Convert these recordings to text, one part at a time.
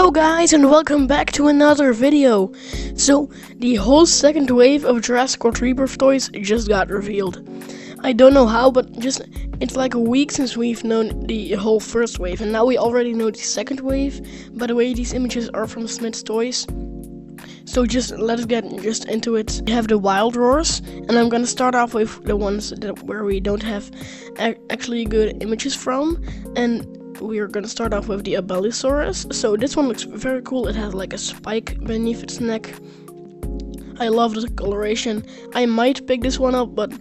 Hello guys and welcome back to another video. So the whole second wave of Jurassic World Rebirth toys just got revealed. I don't know how, but it's like a week since we've known the whole first wave, and now we already know the second wave. By the way, these images are from Smith's Toys. So let's get into it. We have the wild roars, and I'm gonna start off with the ones where we don't have actually good images from, and we're gonna start off with the Abelisaurus. So this one looks very cool. It has like a spike beneath its neck. I love the coloration. I might pick this one up, but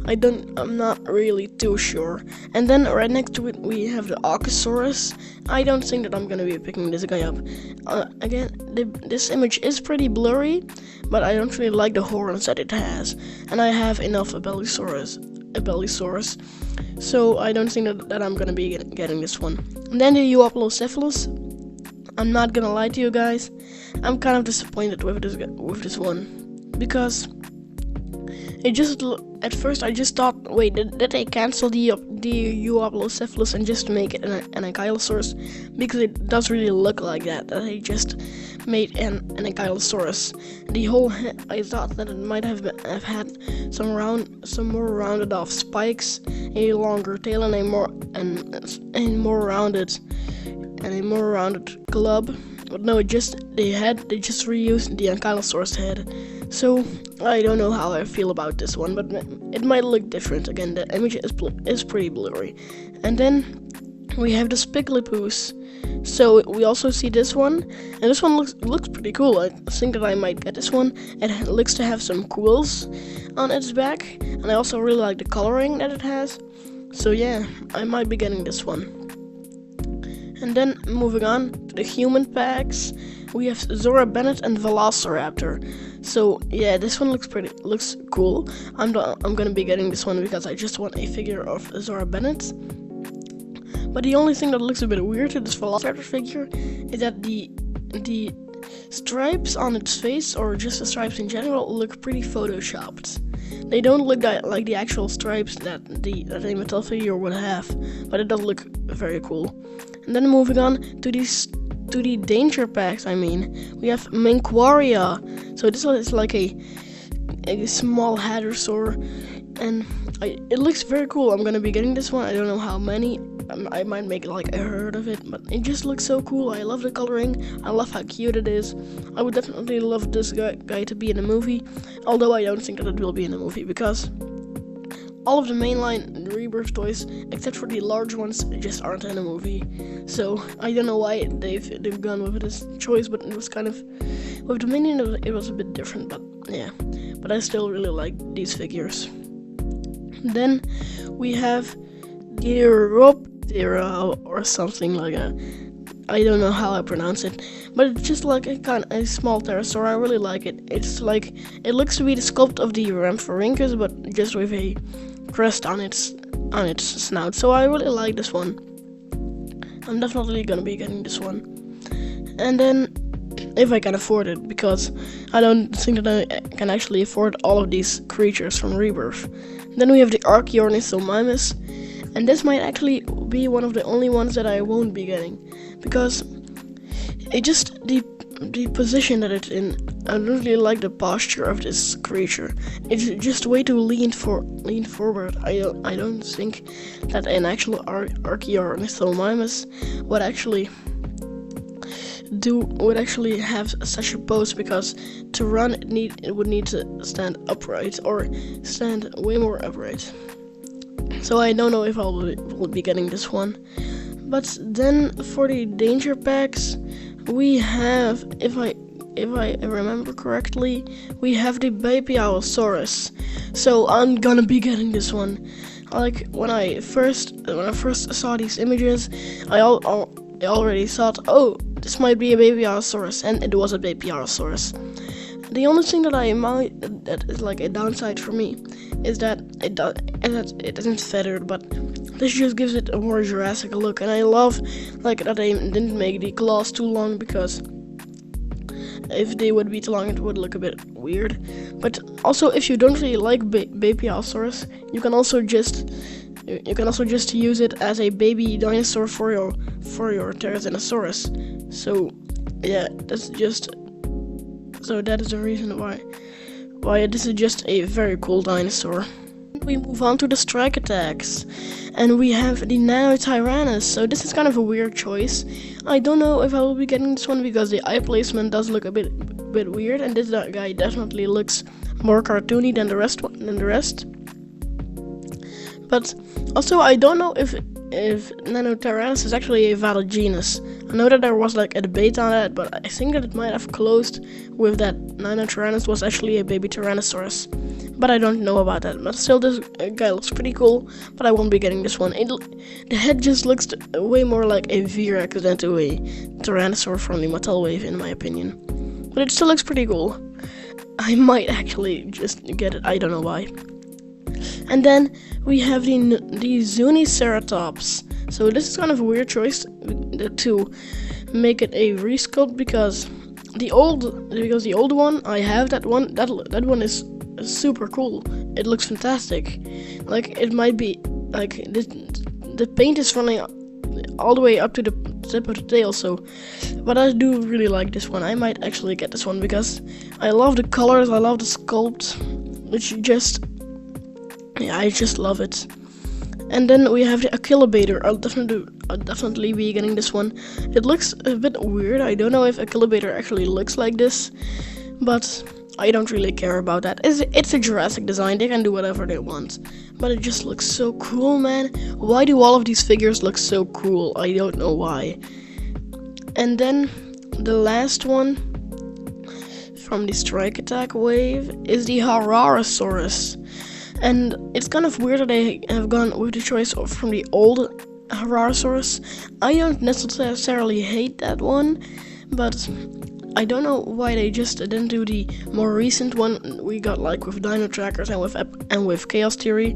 I'm not really too sure. And then right next to it we have the Archosaurus. I don't think that I'm gonna be picking this guy up. Again, this image is pretty blurry, but I don't really like the horns that it has. And I have enough Abelisaurus. So I don't think that I'm gonna be getting this one. And then the Euoplocephalus. I'm not gonna lie to you guys, I'm kind of disappointed with this one, because at first I just thought, wait, did they cancel the Euoplocephalus and just make it an Ankylosaurus? Because it does really look like that they just made an Ankylosaurus. I thought that it might have had some more rounded off spikes, a longer tail, and a more rounded club. But no, they just reused the Ankylosaurus head. So I don't know how I feel about this one, but it might look different. Again, the image is pretty blurry. And then we have the Spiglipoos. So we also see this one, and this one looks pretty cool. I think that I might get this one. It looks to have some quills on its back, and I also really like the coloring that it has. So yeah, I might be getting this one. And then moving on to the human packs, we have Zora Bennett and Velociraptor. So yeah, this one looks cool. I'm gonna be getting this one because I just want a figure of Zora Bennett. But the only thing that looks a bit weird to this Velociraptor figure is that the stripes on its face, or just the stripes in general, look pretty photoshopped. They don't look like the actual stripes that a Mattel figure would have, but it does look very cool. And then moving on to the danger packs, we have Minquaria. So this one is like a small hadrosaur, and it looks very cool. I'm gonna be getting this one. I don't know how many. I might make like a herd of it, but it just looks so cool. I love the coloring. I love how cute it is. I would definitely love this guy to be in a movie, although I don't think that it will be in a movie, because all of the mainline Rebirth toys, except for the large ones, just aren't in a movie. So I don't know why they've gone with this choice, but it was kind of, with the Minion it was a bit different, but yeah. But I still really like these figures. Then we have the Roptera or something like that. I don't know how I pronounce it, but it's just like a small pterosaur. I really like it. It looks to be the sculpt of the Rhamphorhynchus, but just with a crest on its snout. So I really like this one. I'm definitely gonna be getting this one. And then, if I can afford it, because I don't think that I can actually afford all of these creatures from Rebirth. Then we have the Archaeornithomimus, and this might actually be one of the only ones that I won't be getting, because the position that it's in, I don't really like the posture of this creature. It's just way too lean forward. I don't think that an actual Archaeornithomimus would actually have such a pose, because to run it would need to stand upright, or stand way more upright. So I don't know if I will be getting this one. But then for the danger packs, we have, if I remember correctly, we have the Baby Allosaurus. So I'm gonna be getting this one. Like when I first saw these images, I already thought, oh, this might be a Baby Allosaurus, and it was a Baby Allosaurus. The only thing that is like a downside for me is that it isn't feathered, but this just gives it a more Jurassic look, and I love like that they didn't make the claws too long, because if they would be too long it would look a bit weird. But also, if you don't really like Baby Allosaurus, you can also just use it as a baby dinosaur for your Pteranodontosaurus. So yeah, that's just, so that is the reason why this is just a very cool dinosaur. We move on to the strike attacks, and we have the Nano Tyrannus. So this is kind of a weird choice. I don't know if I will be getting this one because the eye placement does look a bit weird, and this guy definitely looks more cartoony than the rest. But also, I don't know if Nano Tyrannus is actually a valid genus. I know that there was like a debate on that, but I think that it might have closed with that Nano Tyrannus was actually a baby Tyrannosaurus. But I don't know about that. But still, this guy looks pretty cool, but I won't be getting this one. The head just looks way more like a V-Rex than to a Tyrannosaur from the Mattel wave, in my opinion. But it still looks pretty cool. I might actually just get it, I don't know why. And then we have the Zuniceratops. So this is kind of a weird choice to make it a resculpt because the old one I have, that one is super cool. It looks fantastic. Like, it might be like the paint is running all the way up to the tip of the tail, so, but I do really like this one. I might actually get this one because I love the colors, I love the sculpt, which just, yeah, I just love it. And then we have the Achillobator. I'll definitely be getting this one. It looks a bit weird. I don't know if Achillobator actually looks like this, but I don't really care about that. It's a Jurassic design. They can do whatever they want, but it just looks so cool, man. Why do all of these figures look so cool? I don't know why. And then the last one from the Strike Attack wave is the Hararosaurus. And it's kind of weird that they have gone with the choice from the old Hararosaurus. I don't necessarily hate that one, but I don't know why they just didn't do the more recent one we got, like with Dino Trackers and with Chaos Theory.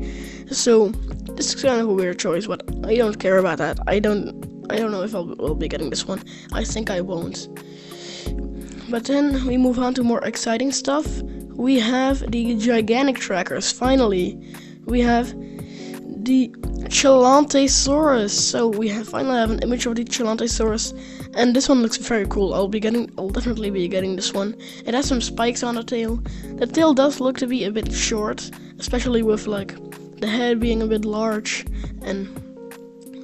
So this is kind of a weird choice, but I don't care about that. I don't know if I'll be getting this one. I think I won't. But then we move on to more exciting stuff. We have the gigantic trackers. Finally, we have the Chelantesaurus. So we finally have an image of the Chelantesaurus, and this one looks very cool. I'll definitely be getting this one. It has some spikes on the tail. The tail does look to be a bit short, especially with like the head being a bit large, and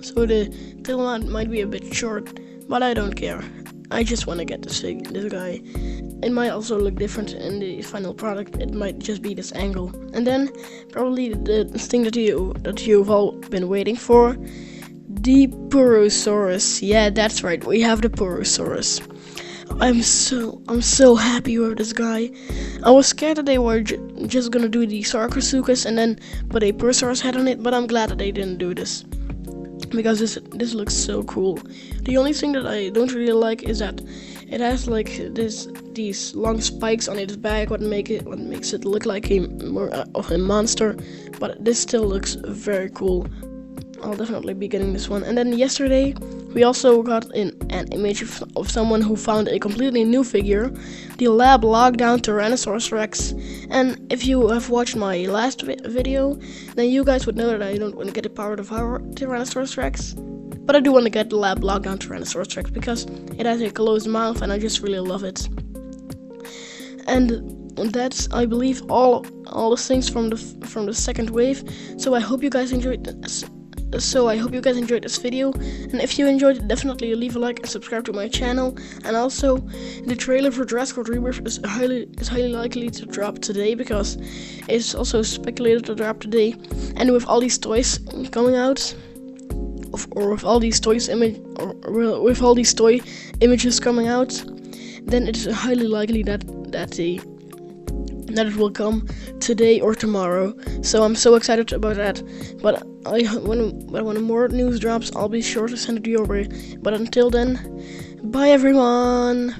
so the tail might be a bit short. But I don't care. I just want to get this guy. It might also look different in the final product. It might just be this angle. And then probably the thing that you've all been waiting for, the Purosaurus. Yeah, that's right. We have the Purosaurus. I'm so happy with this guy. I was scared that they were just gonna do the Sarcosuchus and then put a Purosaurus head on it, but I'm glad that they didn't do this, because this looks so cool. The only thing that I don't really like is that it has like these long spikes on its back, what makes it look like more of a monster. But this still looks very cool. I'll definitely be getting this one. And then yesterday we also got an image of someone who found a completely new figure, the lab lockdown Tyrannosaurus Rex. And if you have watched my last video, then you guys would know that I don't want to get the power of our Tyrannosaurus Rex, but I do want to get the lab lockdown Tyrannosaurus Rex because it has a closed mouth and I just really love it. And that's, I believe, all the things from the second wave. So I hope you guys enjoyed this. Video, and if you enjoyed it, definitely leave a like and subscribe to my channel. And also, the trailer for Jurassic World Rebirth is highly likely to drop today, because it's also speculated to drop today. And with all these toys coming out, or with all these toy images coming out, then it's highly likely that it will come today or tomorrow. So I'm so excited about that. But when more news drops, I'll be sure to send it your way. But until then, bye everyone.